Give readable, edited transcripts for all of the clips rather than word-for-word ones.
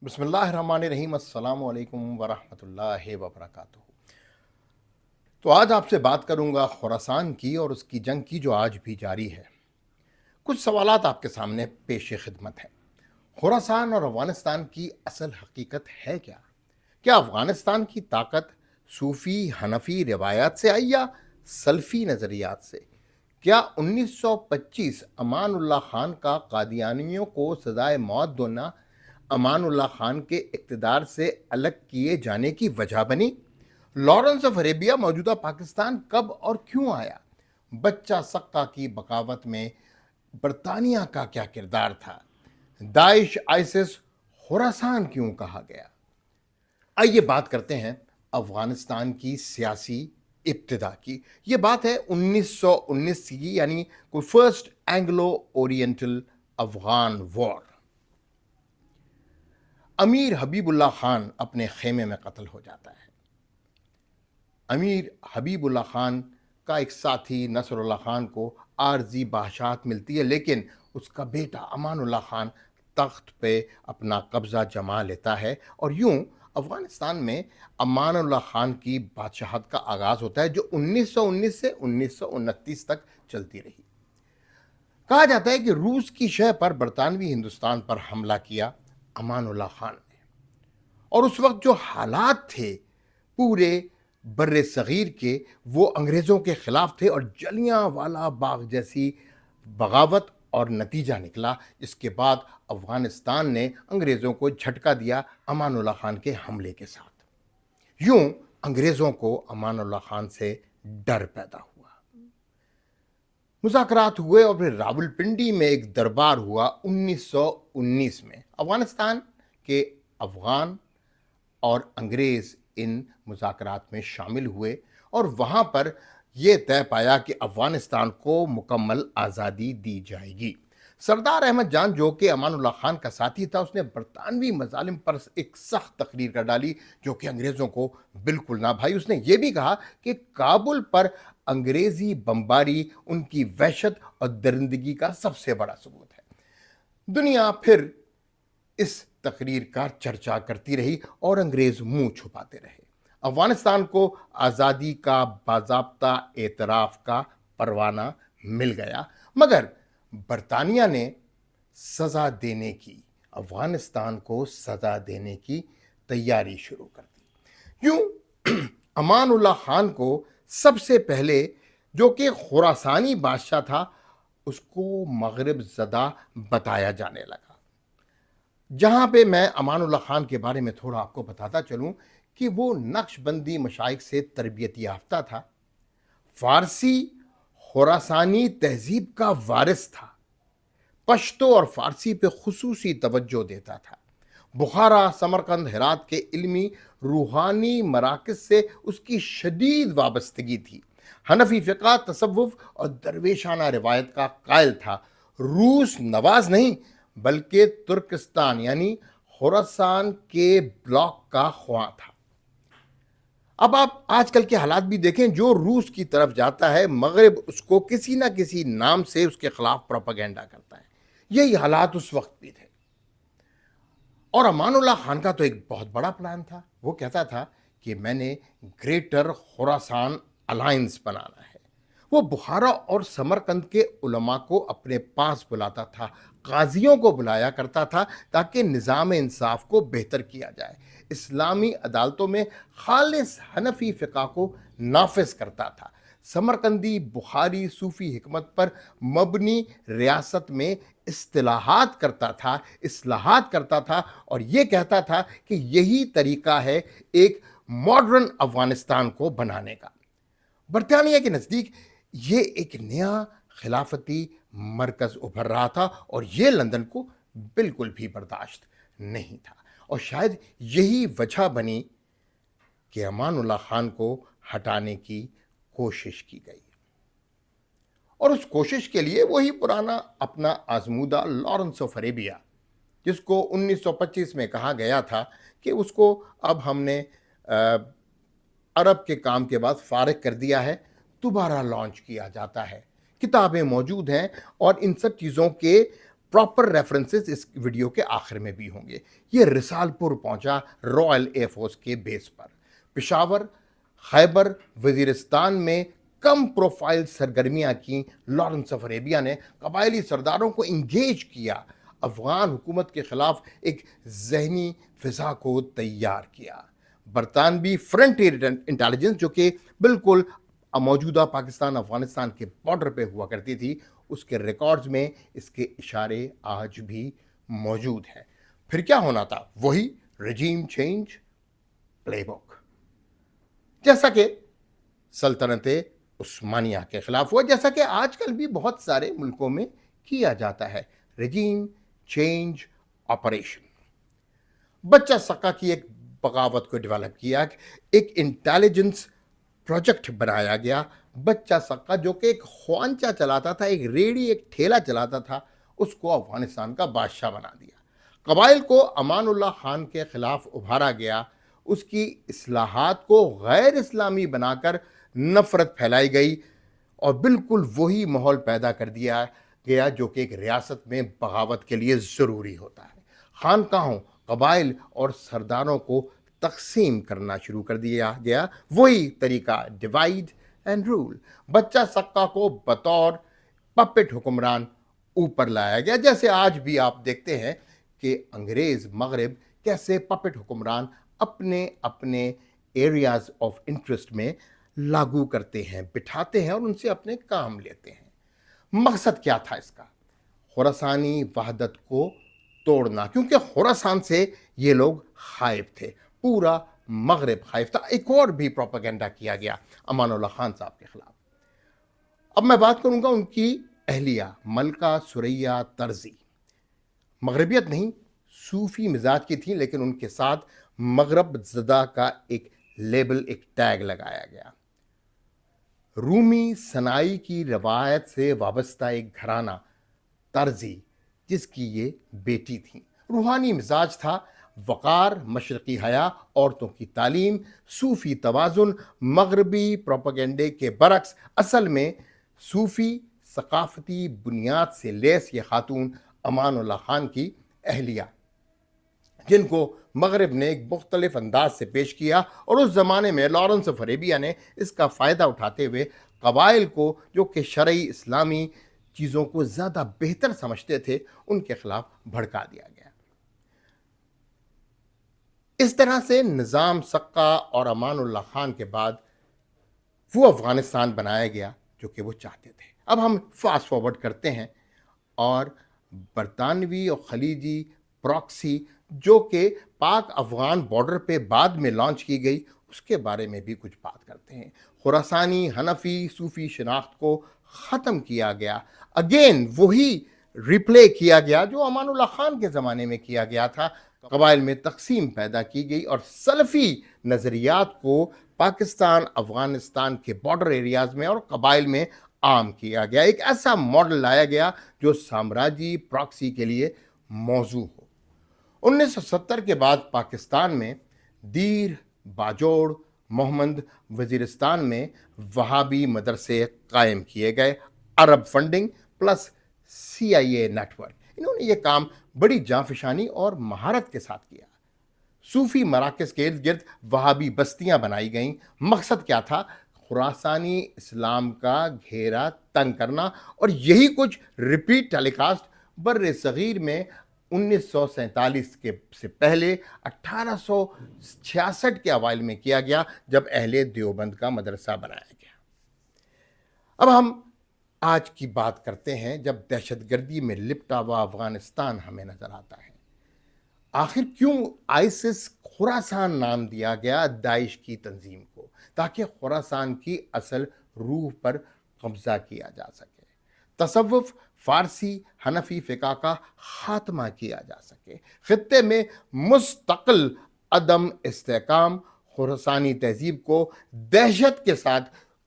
बिस्मिल्लाहिर्रहमानिर्रहीम अस्सलामु अलैकुम वरहमतुल्लाहि वबरकातुहू। तो आज आपसे बात करूंगा खुरासान की और उसकी जंग की जो आज भी जारी है। कुछ सवालात आपके सामने पेश खिदमत हैं। खुरासान और अफगानिस्तान की असल हकीकत है क्या? क्या अफगानिस्तान की ताकत सूफी हनफी रिवायात से आई या सल्फी नज़रियात से? क्या 1925 अमानुल्लाह खान का कादियानियों को सजाए मौत देना अमानुल्लाह खान के इक़्तिदार से अलग किए जाने की वजह बनी? लॉरेंस ऑफ अरेबिया मौजूदा पाकिस्तान कब और क्यों आया? बच्चा सक्का की बगावत में बरतानिया का क्या किरदार था? दाइश आइसिस खुरासान क्यों कहा गया? आइए बात करते हैं अफगानिस्तान की सियासी इब्तिदा की। ये बात है 1919 की, यानी कोई first Anglo oriental Afghan war. अमीर हबीबुल्लाह खान अपने खेमे में कत्ल हो जाता है। अमीर हबीबुल्लाह खान का एक साथी नसरुल्लाह खान को आर्जी बादशाहत मिलती है, लेकिन उसका बेटा अमानुल्लाह खान तख्त पे अपना कब्जा जमा लेता है और यूं अफगानिस्तान में अमानुल्लाह खान की बादशाहत का आगाज होता है, जो 1919 से 1929 तक चलती रही। कहा जाता है कि रूस की शह पर बरतानवी हिंदुस्तान पर हमला किया अमानुल्लाह खान ने, और उस वक्त जो हालात थे पूरे बर्रे सगीर के, वो अंग्रेज़ों के ख़िलाफ़ थे और जलियांवाला बाग जैसी बगावत और नतीजा निकला, जिसके बाद अफ़गानिस्तान ने अंग्रेज़ों को झटका दिया अमानुल्लाह खान के हमले के साथ। यूं अंग्रेज़ों को अमानुल्लाह खान से डर पैदा हुआ। मुज़ाकरात हुए और फिर रावलपिंडी में एक दरबार हुआ 1919 में। अफ़गानिस्तान के अफ़गान और अंग्रेज़ इन मुज़ाकरात में शामिल हुए और वहाँ पर यह तय पाया कि अफ़गानिस्तान को मुकम्मल आज़ादी दी जाएगी। सरदार अहमद जान, जो कि अमानुल्लाह खान का साथी था, उसने बरतानवी मज़ालिम पर एक सख्त तकरीर कर डाली जो कि अंग्रेज़ों को बिल्कुल ना भाई। उसने ये भी कहा कि काबुल पर अंग्रेज़ी बमबारी उनकी वहशत और दरिंदगी का सबसे बड़ा सबूत है। दुनिया फिर इस तकरीर का चर्चा करती रही और अंग्रेज मुंह छुपाते रहे। अफगानिस्तान को आज़ादी का बाज़ाब्ता एतराफ़ का परवाना मिल गया, मगर बरतानिया ने सज़ा देने की, अफगानिस्तान को सज़ा देने की तैयारी शुरू कर दी। यूं अमानुल्लाह खान को सबसे पहले, जो कि खुरासानी बादशाह था, उसको मगरिब ज़दा बताया जाने लगा। जहाँ पे मैं अमानुल्लाह खान के बारे में थोड़ा आपको बताता चलूँ कि वो नक्शबंदी मशाइख से तरबियत याफ्ता था, फ़ारसी खुरासानी तहज़ीब का वारिस था, पश्तो और फ़ारसी पे खुसूसी तवज्जो देता था। बुखारा, समरकंद, हेरात के इल्मी रूहानी मराकज़ से उसकी शदीद वाबस्तगी थी। हनफी फ़िक़्ह, तसव्वुफ़ और दरवेशाना रिवायत का कायल था। रूस नवाज नहीं बल्कि तुर्किस्तान यानी खुरासान के ब्लॉक का ख्वां था। अब आप आजकल के हालात भी देखें, जो रूस की तरफ जाता है, मगरिब उसको किसी ना किसी नाम से उसके खिलाफ प्रोपेगेंडा करता है। यही हालात उस वक्त भी थे। और अमानुल्लाह खान का तो एक बहुत बड़ा प्लान था। वो कहता था कि मैंने ग्रेटर खुरासान अलायंस बनाना है। वो बुखारा और समरकंद के उलमा को अपने पास बुलाता था, काजियों को बुलाया करता था ताकि निज़ाम इंसाफ को बेहतर किया जाए। इस्लामी अदालतों में खालिस हनफी फ़िक़्ह को नाफिज करता था। समरकंदी बुखारी सूफ़ी हिकमत पर मबनी रियासत में इस्तिलाहात करता था और ये कहता था कि यही तरीका है एक मॉडर्न अफ़गानिस्तान को बनाने का। बरतानिया के नज़दीक ये एक नया खिलाफती मरकज़ उभर रहा था और ये लंदन को बिल्कुल भी बर्दाश्त नहीं था, और शायद यही वजह बनी कि अमानुल्लाह खान को हटाने की कोशिश की गई। और उस कोशिश के लिए वही पुराना अपना आजमूदा लॉरेंस ऑफ अरेबिया, जिसको 1925 में कहा गया था कि उसको अब हमने अरब के काम के बाद फारिग कर दिया है, दोबारा लॉन्च किया जाता है। किताबें मौजूद हैं और इन सब चीज़ों के प्रॉपर रेफरेंसेस इस वीडियो के आखिर में भी होंगे। ये रिसालपुर पहुंचा रॉयल एयरफोर्स के बेस पर। पेशावर, खैबर वजीरिस्तान में कम प्रोफाइल सरगर्मियां की लॉरेंस ऑफ अरेबिया ने कबायली सरदारों को इंगेज किया, अफगान हुकूमत के खिलाफ एक जहनी फिजा को तैयार किया। बरतानवी फ्रंटियर इंटेलिजेंस, जो कि बिल्कुल मौजूदा पाकिस्तान अफगानिस्तान के बॉर्डर पे हुआ करती थी, उसके रिकॉर्ड्स में इसके इशारे आज भी मौजूद हैं। फिर क्या होना था? वही रजीम चेंज प्लेबुक, जैसा कि सल्तनत उस्मानिया के खिलाफ हुआ, जैसा कि आजकल भी बहुत सारे मुल्कों में किया जाता है। रजीम चेंज ऑपरेशन। बच्चा सक्का की एक बगावत को डेवलप किया, एक इंटेलिजेंस प्रोजेक्ट बनाया गया। बच्चा सक्का जो कि एक ख्वांचा चलाता था, एक रेडी, एक ठेला चलाता था, उसको अफगानिस्तान का बादशाह बना दिया। कबाइल को अमानुल्लाह खान के खिलाफ उभारा गया, उसकी इस्लाहात को गैर इस्लामी बनाकर नफरत फैलाई गई और बिल्कुल वही माहौल पैदा कर दिया गया जो कि एक रियासत में बगावत के लिए ज़रूरी होता है। खानकाहों, कबाइल और सरदारों को तकसीम करना शुरू कर दिया गया, वही तरीका डिवाइड एंड रूल। बच्चा सक्का को बतौर पपेट हुक्मरान ऊपर लाया गया, जैसे आज भी आप देखते हैं कि अंग्रेज मगरब कैसे पपेट हुक्मरान अपने अपने एरियाज ऑफ इंटरेस्ट में लागू करते हैं, बिठाते हैं और उनसे अपने काम लेते हैं। मकसद क्या था इसका? खुरासानी वहदत को तोड़ना, क्योंकि खुरासान से ये लोग खाइफ थे, पूरा मगरब खाइफ था। एक और भी प्रोपेगेंडा किया गया अमानुल्लाह खान साहब के खिलाफ। अब मैं बात करूंगा उनकी अहलिया मलका सुरैया तर्जी। मगरबियत नहीं, सूफी मिजाज की थी, लेकिन उनके साथ मगरब ज़दा का एक लेबल, एक टैग लगाया गया। रूमी सनाई की रवायत से वाबस्ता एक घराना तर्जी, जिसकी ये बेटी थी। रूहानी मिजाज था, वक़ार, मशरक़ी हया, औरतों की तालीम, सूफ़ी तवाज़ुन। मगरबी प्रोपेगेंडे के बरक्स असल में सूफ़ी सकाफ़ती बुनियाद से लेस ये खातून अमानुल्लाह खान की अहलिया, जिनको मगरब ने एक मुख्तलिफ अंदाज से पेश किया, और उस ज़माने में लॉरेंस ऑफ अरेबिया ने इसका फ़ायदा उठाते हुए कबाइल को, जो कि शरई इस्लामी चीज़ों को ज़्यादा बेहतर समझते थे, उनके खिलाफ भड़का दिया गया। इस तरह से निज़ाम सक्का और अमानुल्लाह खान के बाद वो अफ़गानिस्तान बनाया गया जो कि वो चाहते थे। अब हम फास्ट फॉरवर्ड करते हैं और बरतानवी और खलीजी प्रॉक्सी, जो कि पाक अफ़गान बॉर्डर पे बाद में लॉन्च की गई, उसके बारे में भी कुछ बात करते हैं। खुरासानी हनफी सूफ़ी शनाख्त को ख़त्म किया गया, अगेन वही रिप्ले किया गया जो अमानुल्लाह खान के ज़माने में किया गया था। कबाइल में तकसीम पैदा की गई और सलफ़ी नज़रियात को पाकिस्तान अफ़गानिस्तान के बॉर्डर एरियाज़ में और कबाइल में आम किया गया। एक ऐसा मॉडल लाया गया जो साम्राज्य प्रॉक्सी के लिए मौजू हो। 1970 के बाद पाकिस्तान में दीर, बाजोड़, मोहम्मद वजीरिस्तान में वहाबी मदरसे कायम किए गए। अरब फंडिंग प्लस CIA नेटवर्क, इन्होंने ये काम बड़ी जांफशानी और महारत के साथ किया। सूफी मराकज़ के इर्द गिर्द वहाबी बस्तियां बनाई गईं। मकसद क्या था? खुरासानी इस्लाम का घेरा तंग करना, और यही कुछ रिपीट टेलीकास्ट बर्रे सगीर में 1947 के से पहले 1866 के अवाइल में किया गया, जब अहले देवबंद का मदरसा बनाया गया। अब हम आज की बात करते हैं, जब दहशतगर्दी में लिपटा हुआ अफगानिस्तान हमें नजर आता है। आखिर क्यों आइसिस खुरासान नाम दिया गया दाइश की तंजीम को? ताकि खुरासान की असल रूह पर कब्जा किया जा सके, तसव्वुफ, फारसी, हनफी फ़िक़ा का खात्मा किया जा सके, खित्ते में मुस्तकिल अदम इस्तेहकाम, खुरासानी तहजीब को दहशत के साथ,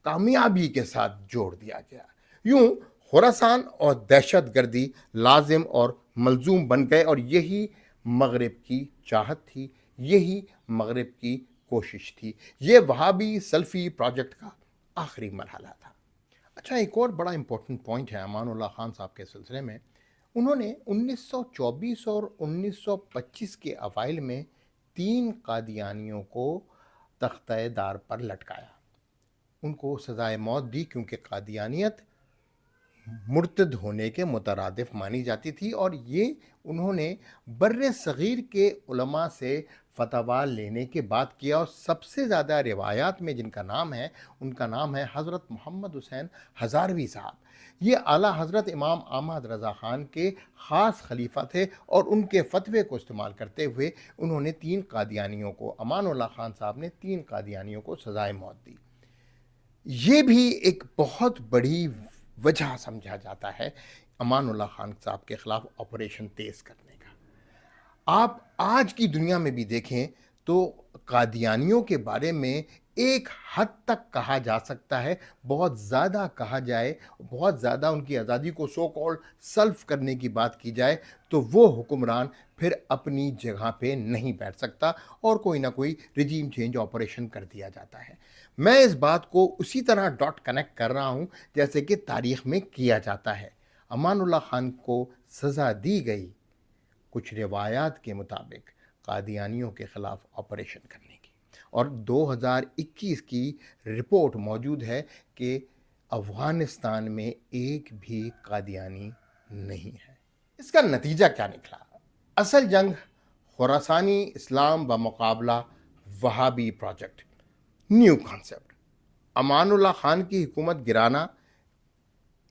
कामयाबी के साथ जोड़ दिया गया। यूं खुरासान और दहशत गर्दी लाजिम और मलजूम बन गए, और यही मगरब की चाहत थी, यही मगरब की कोशिश थी। ये वहाबी सल्फ़ी प्रोजेक्ट का आखिरी मरहला था। अच्छा, एक और बड़ा इंपॉर्टेंट पॉइंट है अमानुल्लाह खान साहब के सिलसिले में, انہوں نے 1924 اور 1925 کے اوائل میں 3 قادیانیوں کو تختہ دار پر لٹکایا. ان کو سزائے موت دی کیونکہ قادیانیت مرتد ہونے کے مترادف مانی جاتی تھی، اور یہ انہوں نے بر صغیر کے علماء سے فتویٰ لینے کے بعد کیا. اور سب سے زیادہ روایات میں جن کا نام ہے ان کا نام ہے حضرت محمد حسین ہزاروی صاحب. یہ اعلیٰ حضرت امام احمد رضا خان کے خاص خلیفہ تھے، اور ان کے فتوے کو استعمال کرتے ہوئے انہوں نے 3 قادیانیوں کو، امان اللہ خان صاحب نے 3 قادیانیوں کو سزائے موت دی. یہ بھی ایک بہت بڑی وجہ سمجھا جاتا ہے امان اللہ خان صاحب کے خلاف آپریشن تیز کرنے کا. آپ آج کی دنیا میں بھی دیکھیں تو قادیانیوں کے بارے میں ایک حد تک کہا جا سکتا ہے، بہت زیادہ کہا جائے، بہت زیادہ ان کی آزادی کو سو کالڈ سلف کرنے کی بات کی جائے تو وہ حکمران پھر اپنی جگہ پہ نہیں بیٹھ سکتا، اور کوئی نہ کوئی رجیم چینج آپریشن کر دیا جاتا ہے. میں اس بات کو اسی طرح ڈاٹ کنیکٹ کر رہا ہوں جیسے کہ تاریخ میں کیا جاتا ہے. امان اللہ خان کو سزا دی گئی کچھ روایات کے مطابق قادیانیوں کے خلاف آپریشن کرنے کی، اور 2021 کی رپورٹ موجود ہے کہ افغانستان میں ایک بھی قادیانی نہیں ہے. اس کا نتیجہ کیا نکلا؟ اصل جنگ خراسانی اسلام بمقابلہ وہابی project, new concept. Aman Ullah Khan کی حکومت گرانا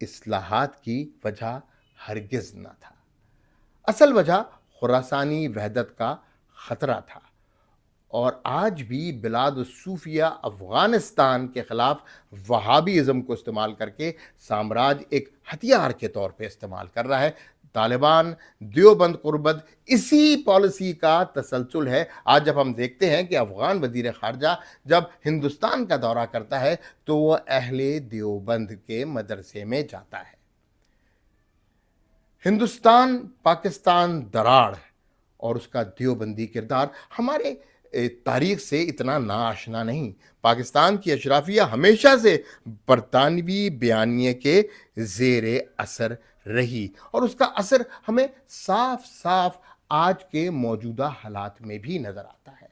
اصلاحات کی وجہ ہرگز نہ تھا. اصل وجہ خراسانی وحدت کا خطرہ تھا، اور آج بھی بلاد الصوفیہ افغانستان کے خلاف وہابی ازم کو استعمال کر کے سامراج ایک ہتھیار کے طور پہ استعمال کر رہا ہے. طالبان، دیوبند قربت، اسی پالیسی کا تسلسل ہے. آج جب ہم دیکھتے ہیں کہ افغان وزیر خارجہ جب ہندوستان کا دورہ کرتا ہے تو وہ اہل دیوبند کے مدرسے میں جاتا ہے. ہندوستان پاکستان دراڑ اور اس کا دیوبندی کردار ہمارے تاریخ سے اتنا ناآشنا نہیں. پاکستان کی اشرافیہ ہمیشہ سے برطانوی بیانیے کے زیر اثر رہی، اور اس کا اثر ہمیں صاف صاف آج کے موجودہ حالات میں بھی نظر آتا ہے.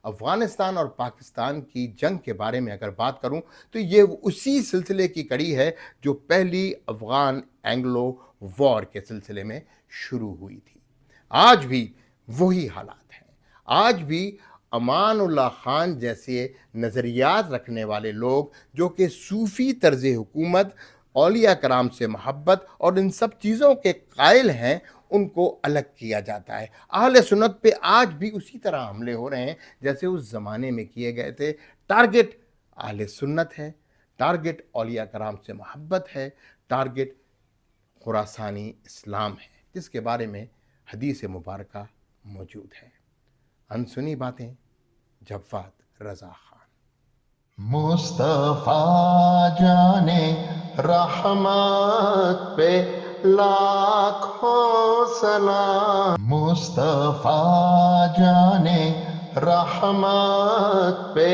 افغانستان اور پاکستان کی جنگ کے بارے میں اگر بات کروں تو یہ اسی سلسلے کی کڑی ہے جو پہلی افغان اینگلو وار کے سلسلے میں شروع ہوئی تھی. آج بھی وہی حالات ہیں. آج بھی امان اللہ خان جیسے نظریات رکھنے والے لوگ جو کہ صوفی طرز حکومت، اولیاء کرام سے محبت اور ان سب چیزوں کے قائل ہیں، ان کو الگ کیا جاتا ہے. اہل سنت پہ آج بھی اسی طرح حملے ہو رہے ہیں جیسے اس زمانے میں کیے گئے تھے. ٹارگٹ اہل سنت ہے، ٹارگٹ اولیاء کرام سے محبت ہے، ٹارگٹ خراسانی اسلام ہے، جس کے بارے میں حدیث مبارکہ موجود ہے. انسنی باتیں، جواد رضا خان. مصطفیٰ جانے رحمت پہ لاکھوں سلام. مصطفیٰ جانے رحمت پہ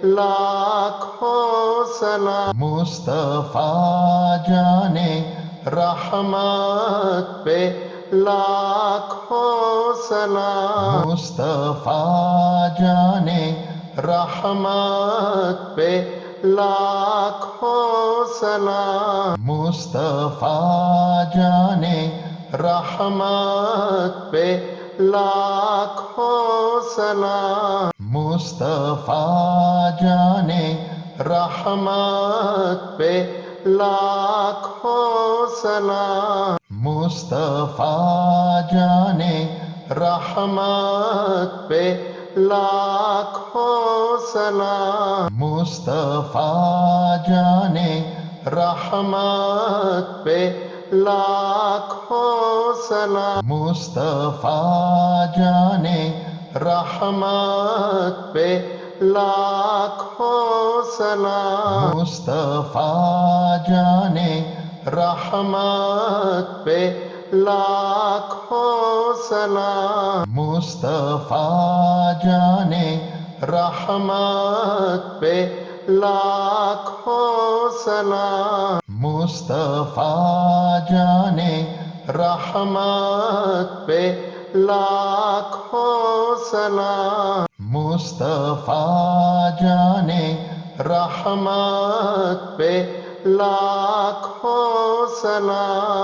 لاکھوں سلام. مصطفیٰ جانے رحمت پہ لاکھوں سلام. مصطفیٰ جانے رحمت پہ لاکھوں سلام. مصطفیٰ جانے رحمت پہ لاکھوں سلام. مصطفیٰ جانے رحمت پہ لاکھوں سلام. مصطفیٰ جانے رحمت پہ لاکھوں سلام. مصطفیٰ جانے رحمت پہ لاکھوں سلام. مصطفیٰ جانے رحمت پہ لاکھوں سلام. مصطفیٰ جانے رحمت پہ لاکھوں سلام. مصطفیٰ جانے رحمت پہ لاکھوں سلام. مصطفیٰ جانے رحمت پہ لاکھوں سلام مصطفیٰ جانے رحمت پہ لاکھوں سلام